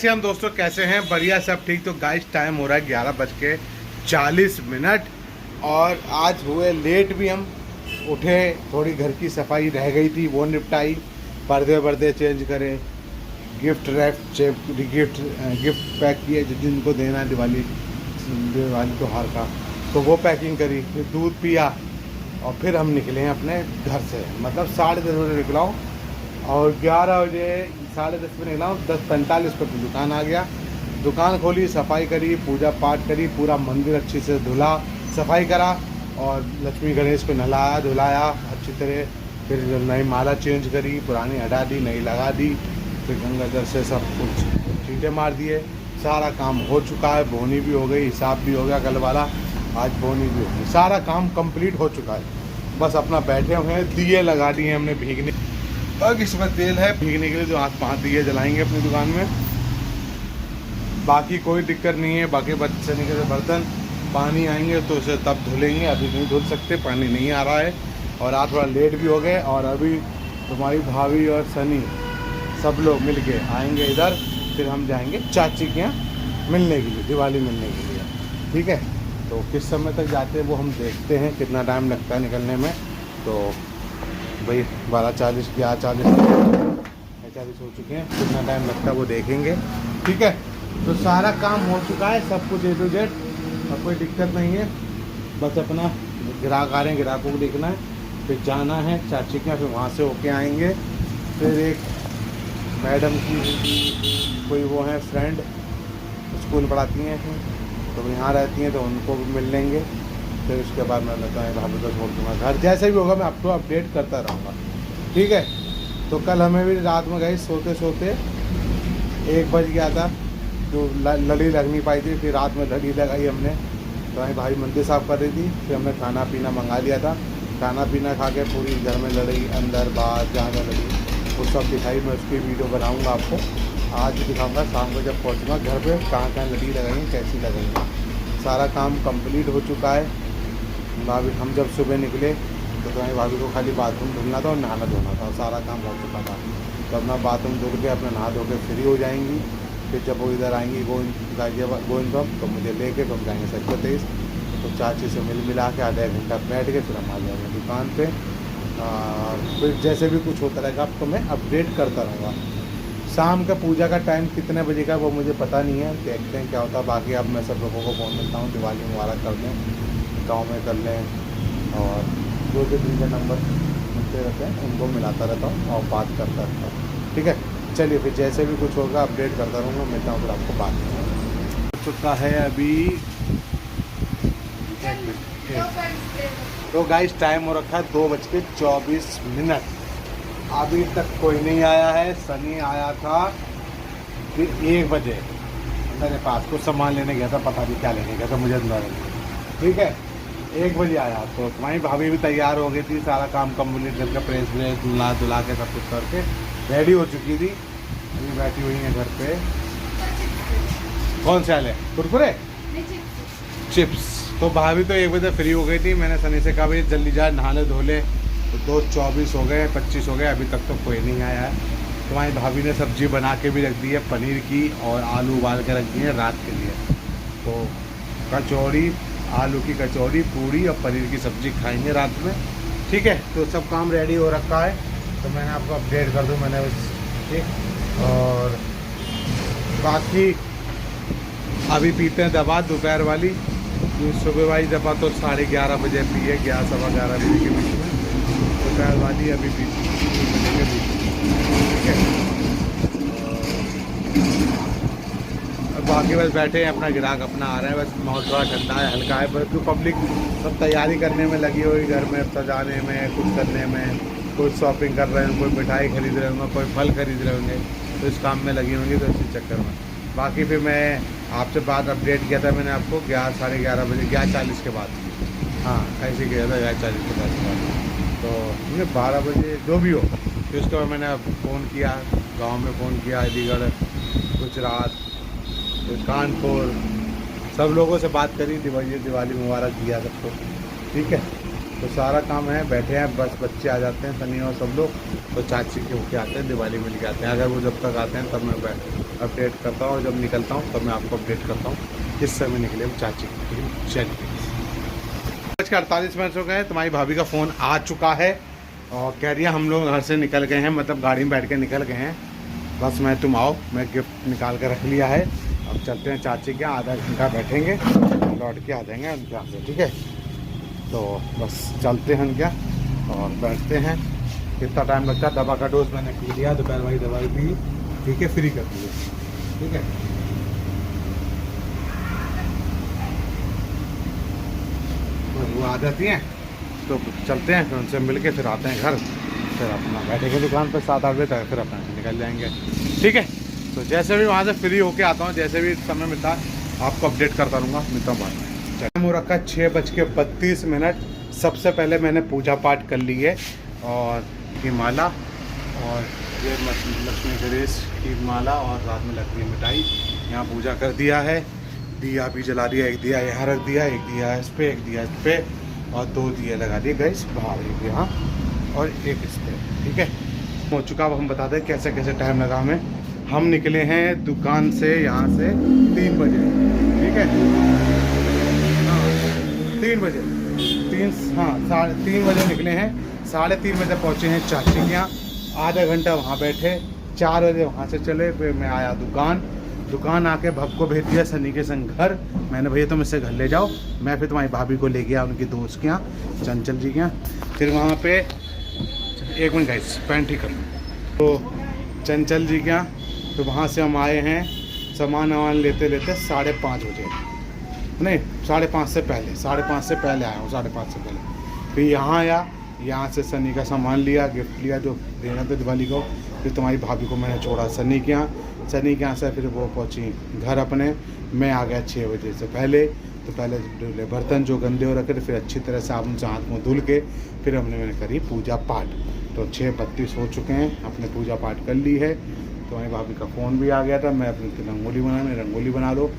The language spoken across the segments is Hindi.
हम दोस्तों कैसे हैं? बढ़िया, सब ठीक। तो गाइस टाइम हो रहा है 11:40 और आज हुए लेट भी। हम उठे, थोड़ी घर की सफाई रह गई थी वो निपटाई, पर्दे चेंज करे, गिफ्ट पैक किए जिनको देना है दिवाली त्योहार का, तो वो पैकिंग करी। फिर दूध पिया और फिर हम निकले हैं अपने घर से। मतलब 10:30 बजे निकला हूँ और 11 बजे 10:30 पे निकला हूँ। 10:45 पर दुकान आ गया, दुकान खोली, सफाई करी, पूजा पाठ करी, पूरा मंदिर अच्छी से धुला, सफाई करा और लक्ष्मी गणेश को नहलाया धुलाया अच्छी तरह। फिर नई माला चेंज करी, पुरानी हटा दी, नई लगा दी। फिर गंगाजल से सब कुछ छींटे मार दिए। सारा काम हो चुका है, बोनी भी हो गई, हिसाब भी हो गया कल वाला, आज बोनी भी हो गई, सारा काम कंप्लीट हो चुका है। बस अपना बैठे हुए हैं, दिए लगा दिए हमने भीगने, और इसमें तेल है भीगने के लिए, जो 5 दिए जलाएंगे अपनी दुकान में। बाकी कोई दिक्कत नहीं है। बाकी बच्चे निकले बर्तन पानी आएंगे तो उसे तब धुलेंगे, अभी नहीं धुल सकते, पानी नहीं आ रहा है। और आज थोड़ा लेट भी हो गए और अभी तुम्हारी भाभी और सनी सब लोग मिल के आएँगे इधर। फिर हम जाएंगे चाची के यहाँ मिलने के लिए, दिवाली मिलने के लिए, ठीक है। तो किस समय तक जाते हैं वो हम देखते हैं, कितना टाइम लगता है निकलने में। तो भाई 12:40 11:40 हो चुके हैं, कितना टाइम लगता है वो देखेंगे, ठीक है। तो सारा काम हो चुका है, सब कुछ A to Z, अब कोई दिक्कत नहीं है। बस अपना ग्राहक आ रहे हैं, ग्राहकों को देखना है, फिर जाना है चाची के यहाँ, फिर वहाँ से होके आएंगे। फिर एक मैडम की कोई वो है फ्रेंड, स्कूल पढ़ाती हैं तो यहाँ रहती हैं, तो उनको भी मिल लेंगे। फिर उसके बाद मैं बताऊँ भाभी को छोड़ दूँगा घर, जैसे भी होगा मैं आपको अपडेट करता रहूँगा, ठीक है। तो कल हमें भी रात में गई, सोते सोते 1 बज गया था, जो लड़ी लग नहीं पाई थी। फिर रात में लड़ी लगाई हमने, तो वहीं भाई मंदिर साफ़ कर रही थी। फिर हमने खाना पीना मंगा लिया था, खाना पीना खा के पूरी घर में लड़ी, अंदर बाहर जहाँ जहाँ लड़ी वो सब दिखाई। मैं उसकी वीडियो बनाऊँगा आपको, आज भी दिखाऊँगा। शाम को जब पहुँचूँगा घर पे, कहाँ कहाँ लड़ी लगाई, कैसी लगाई। सारा काम कंप्लीट हो चुका है। भाभी हम जब सुबह निकले तो तुम्हारी भाभी को खाली बाथरूम धुलना था और नहाना धोना था, सारा काम हो चुका था। तो अपना बाथरूम धुल के अपना नहा धो के फ्री हो जाएंगी। फिर जब वो इधर आएंगी गोविंद तो मुझे लेके तो हम जाएंगे सेक्टर 23। तो चाची से मिला के आधा 1 घंटा बैठ के फिर हम आ जाएंगे दुकान पे। फिर जैसे भी कुछ होता रहेगा आपको मैं अपडेट करता रहूँगा। शाम का पूजा का टाइम कितने बजे का वो मुझे पता नहीं है, देखते हैं क्या होता है। बाकी अब मैं सब लोगों को फ़ोन करता हूँ, दिवाली मुबारक कर लें, गाँव में कर लें, और जो जिनके नंबर मिलते रहते हैं उनको मिलाता रहता हूँ और बात करता रहता हूँ, ठीक है। चलिए फिर जैसे भी कुछ होगा अपडेट करता रहूँगा, मिलता हूँ फिर आपको बात हो चुका है अभी। तो गाइस टाइम हो रखा है 2:24। अभी तक कोई नहीं आया है। सनी आया था फिर 1 बजे मेरे पास, कुछ सामान लेने गया था, पता नहीं क्या लेने गया था, मुझे अंदर, ठीक है। 1 बजे आया तो तुम्हारी भाभी भी तैयार हो गई थी, सारा काम कंप्लीट करके, प्रेस व्रेस धुला के सब कुछ करके रेडी हो चुकी थी। अभी बैठी हुई है घर पे। कौन से आले कुरकुरे चिप्स। तो भाभी तो 1 बजे फ्री हो गई थी। मैंने सनी से कहा भाई जल्दी जा, नहा ले धो ले। तो 2:24 हो गए, 25 हो गए, अभी तक तो कोई नहीं आया है। तुम्हारी भाभी ने सब्जी बना के भी रख दी है, पनीर की, और आलू उबाल के रख दिए रात के लिए। तो कचौड़ी, आलू की कचौड़ी, पूड़ी और पनीर की सब्ज़ी खाएंगे रात में, ठीक है। तो सब काम रेडी हो रखा है, तो मैंने आपको अपडेट कर दूँ मैंने, ठीक। और बाकी अभी पीते हैं दवा दोपहर वाली, सुबह वाली दवा तो 11:30 बजे पिए, 11 सवा 11 बजे के बीच में। दोपहर वाली अभी पी, ठीक है। और बाकी बस बैठे हैं, अपना ग्राहक अपना आ रहा है, बस माहौल थोड़ा ठंडा है, हल्का है। बस पब्लिक सब तैयारी करने में लगी हुई, घर में सजाने में, कुछ करने में, कोई शॉपिंग कर रहे हैं, कोई मिठाई खरीद रहे होंगे, कोई फल खरीद रहे होंगे, तो इस काम में लगी होंगी, तो इसी चक्कर में। बाकी फिर मैं आपसे बात अपडेट किया था मैंने आपको 11 बजे 11:40 के बाद, हाँ ऐसे किया था 11:40 के बाद। तो ये 12 बजे जो भी हो, फिर उसके बाद मैंने फ़ोन किया, गांव में फ़ोन किया, अलीगढ़, गुजरात, कानपुर, सब लोगों से बात करी, दिवाली मुबारक दिया सबको, ठीक है। तो सारा काम है, बैठे हैं, बस बच्चे आ जाते हैं सनी और सब लोग, तो चाची के होके आते हैं, दिवाली मिल के आते हैं। अगर वो जब तक आते हैं तब मैं अपडेट करता हूँ, और जब निकलता हूँ तब मैं आपको अपडेट करता हूँ किस समय निकले वो चाची की। चलिए 48 मिनट हो गए, तुम्हारी भाभी का फ़ोन आ चुका है और कह रही है हम लोग घर से निकल गए हैं, मतलब गाड़ी में बैठ के निकल गए हैं, बस मैं तुम आओ, मैं गिफ्ट निकाल कर रख लिया है। अब चलते हैं चाची के, आधा घंटा बैठेंगे, लौट के आ जाएंगे उनके यहाँ से, ठीक है। तो बस चलते हैं उनके और बैठते हैं। कितना टाइम लगता है, दवा का डोज मैंने पी लिया, दोपहर वाली दवाई पी, ठीक है, फ्री कर दी, ठीक है। वो आ जाती हैं तो चलते हैं, फिर उनसे मिल के फिर आते हैं घर, फिर अपना बैठेंगे दुकान पर 7-8 बजे तक, फिर अपना निकल जाएंगे, ठीक है। तो जैसे भी वहाँ से फ्री होके आता हूँ, जैसे भी समय मिलता है आपको अपडेट करता रहूँगा। मिलता हूँ बाद में। टाइम हो रखा 6:32। सबसे पहले मैंने पूजा पाठ कर ली है, और ये माला और ये लक्ष्मी गणेश की माला और रात में लकड़ी मिठाई यहाँ पूजा कर दिया है। दिया भी जला दिया, एक दिया यहाँ रख दिया, एक दिया इस पे, एक दिया इस पे, और 2 दिए लगा दिए गैस बाहर, एक यहाँ और एक इस पे, ठीक है। हो चुका। अब हम बता दें कैसे कैसे टाइम लगा हमें। हम निकले हैं दुकान से यहाँ से 3 बजे, ठीक है, हाँ 3 बजे, 3:30 बजे निकले हैं, 3:30 बजे पहुँचे हैं चाची के यहाँ, आधा घंटा वहाँ बैठे, 4 बजे वहाँ से चले, फिर मैं आया दुकान आके भव को भेज दिया सनी के संग घर। मैंने भैया तुम इससे घर ले जाओ, मैं फिर तुम्हारी भाभी को ले गया उनकी दोस्त के यहाँ, चंचल जी के यहाँ। फिर वहाँ पे 1 मिनट गाइस पैंट ही कर लूँ, तो चंचल जी के यहाँ, तो वहाँ से हम आए हैं सामान वामान लेते 5:30 बजे, नहीं 5:30 से पहले, 5:30 से पहले आया हूँ, 5:30 से पहले। फिर यहाँ आया, यहाँ से सनी का सामान लिया, गिफ्ट लिया जो देना था दिवाली को। फिर तुम्हारी भाभी को मैंने छोड़ा सनी के यहाँ से, फिर वो पहुँची घर अपने। मैं आ गया 6 बजे से पहले, तो पहले धुले बर्तन जो गंदे हो रखे थे, फिर अच्छी तरह साबुन से हाथ मुँह धुल के फिर मैंने करी पूजा पाठ। तो 6:32 हो चुके हैं, अपने पूजा पाठ कर ली है। तो हमारी भाभी का फ़ोन भी आ गया था, मैं अपनी रंगोली बना लो,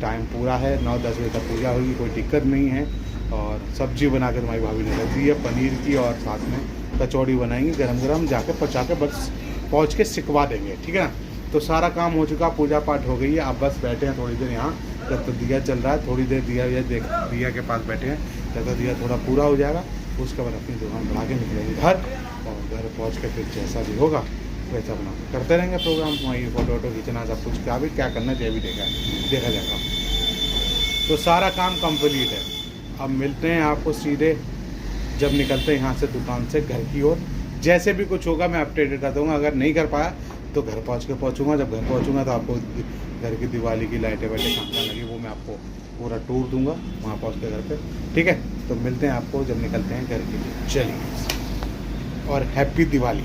टाइम पूरा है, 9-10 बजे तक पूजा होगी, कोई दिक्कत नहीं है। और सब्जी बना कर हमारी भाभी ने रख दी है पनीर की, और साथ में कचौड़ी बनाएंगे गरम जाके पचा के बस पहुँच के सिकवा देंगे, ठीक है ना। तो सारा काम हो चुका, पूजा पाठ हो गई है, अब बस बैठे हैं थोड़ी देर यहाँ, जब तो दिया चल रहा है, थोड़ी देर दिया के पास बैठे हैं, जब तक दिया थोड़ा पूरा हो जाएगा उसके बाद अपनी दुकान बढ़ा के निकलेंगे घर, और घर पहुँच के फिर जैसा भी होगा वैसा अपना करते रहेंगे प्रोग्राम, वहीं फ़ोटो खींचना, सब कुछ क्या करना चाहिए भी देखा जाएगा। तो सारा काम कंप्लीट है। अब मिलते हैं आपको सीधे जब निकलते हैं यहाँ से दुकान से घर की ओर। जैसे भी कुछ होगा मैं अपडेट कर दूँगा, अगर नहीं कर पाया तो घर पहुँचूँगा। जब घर पहुँचूँगा तो आपको घर की दिवाली की लाइटें कहाँ लगी वो मैं आपको पूरा टूर दूँगा वहाँ पहुँच के घर पे, ठीक है। तो मिलते हैं आपको जब निकलते हैं घर के लिए। चलिए, और हैप्पी दिवाली।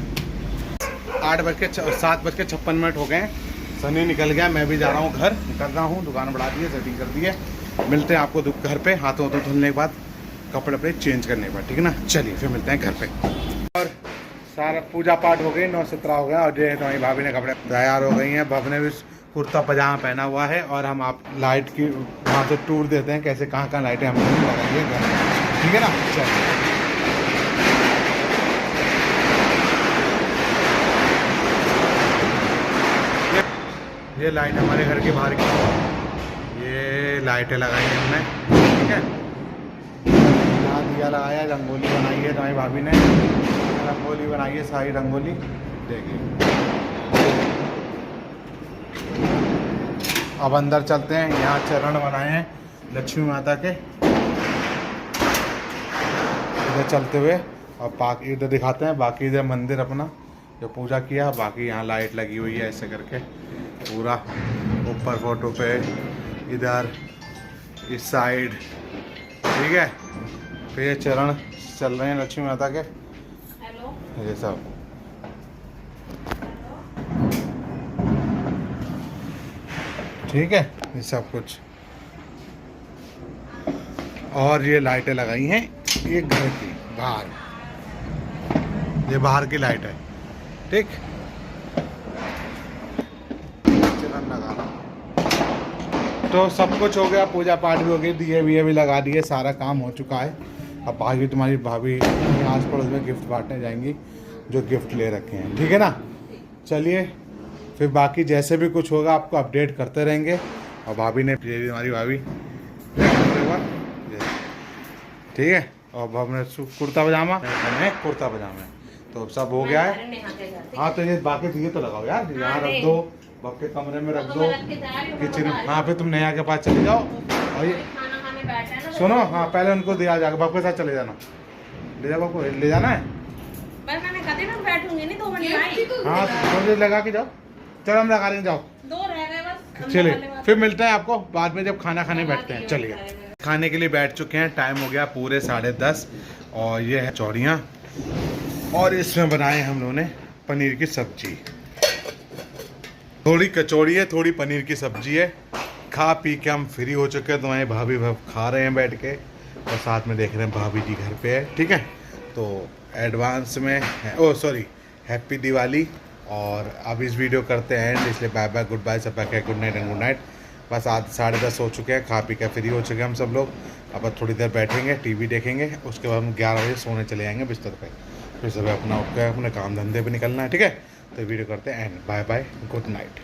7:56 हो गए, सनी निकल गया, मैं भी जा रहा हूँ घर, निकल रहा हूँ, दुकान बढ़ा दी है, सेटिंग कर दी है। मिलते हैं आपको घर पे हाथों धुलने के बाद, कपड़े चेंज करने के बाद, ठीक है ना। चलिए फिर मिलते हैं घर पे। और सारा पूजा पाठ हो गई, 9:17 हो गया, और जो है तुम्हारी भाभी ने कपड़े तैयार हो गई हैं, भव ने भी कुर्ता पजामा पहना हुआ है। और हम आप लाइट की वहाँ से टूर देते हैं कैसे कहाँ लाइटें हम लगाएंगे घर, ठीक है ना। चलिए ये लाइट हमारे घर के बाहर की, ये लाइटें लगाई हैं हमने, ठीक है। यहाँ दिया लगाया, रंगोली बनाई है तुम्हारी भाभी ने, रंगोली बनाई है, सारी रंगोली देखिए। अब अंदर चलते हैं, यहाँ चरण बनाए हैं लक्ष्मी माता के, इधर चलते हुए, और बाकी इधर दिखाते हैं, बाकी इधर मंदिर अपना जो पूजा किया, बाकी यहाँ लाइट लगी हुई है ऐसे करके पूरा ऊपर फोटो पे, इधर इस साइड, ठीक है। फिर ये चरण चल रहे हैं लक्ष्मी माता के, ये सब ठीक है, ये सब कुछ। और ये लाइटें लगाई हैं ये घर की बाहर, ये बाहर की लाइट है, ठीक। चलन लगाना, तो सब कुछ हो गया, पूजा पाठ भी हो गई, दिए भी लगा दिए, सारा काम हो चुका है। अब बाकी तुम्हारी भाभी आस पड़ोस में गिफ्ट बांटने जाएंगी जो गिफ्ट ले रखे हैं, ठीक है ना। चलिए फिर बाकी जैसे भी कुछ होगा आपको अपडेट करते रहेंगे। और भाभी ने, ये भी हमारी भाभी, ठीक है। और हमने कुर्ता पजामा, कुर्ता पजामा, तो सब हो गया है। हाँ तो ये बाकी चीज़ें तो लगाओ यार, यहाँ रख दो, बब के कमरे में रख दो, किचन। हाँ फिर तुम नेहा के पास चले जाओ। और ये सुनो, हाँ पहले उनको दिया जाएगा, बाप के साथ चले जाना, ले जाओ, बापू ले जाना है। मैंने कहा ना बैठूंगी नहीं 2 मिनट। हाँ थोड़ी देर लगा के जाओ, चलो हम लगा लेंगे, जाओ 2 रह गए बस। चलिए फिर मिलते हैं आपको बाद में जब खाना खाने बैठते हैं। चलिए खाने के लिए बैठ चुके हैं, टाइम हो गया पूरे 10:30 और ये है चौड़ियाँ और इसमें बनाए हम लोगों ने पनीर की सब्जी, थोड़ी कचौड़ी है, थोड़ी पनीर की सब्जी है। खा पी के हम फ्री हो चुके हैं, तो हमारे भाभी खा रहे हैं बैठ के और साथ में देख रहे हैं भाभी जी घर पे है, ठीक है। तो एडवांस में ओ सॉरी हैप्पी दिवाली। और अब इस वीडियो करते हैं एंड, इसलिए बाय बाय गुड बाय, सब का good night and good night. बस आज 10:30 हो चुके हैं, खा पी के फ्री हो चुके हैं हम सब लोग। अब थोड़ी देर बैठेंगे, टीवी देखेंगे, उसके बाद हम 11 बजे सोने चले जाएंगे बिस्तर पे। फिर सब अपना उठ के अपने काम धंधे पे निकलना है, ठीक है। तो वीडियो करते हैं and, bye bye good night.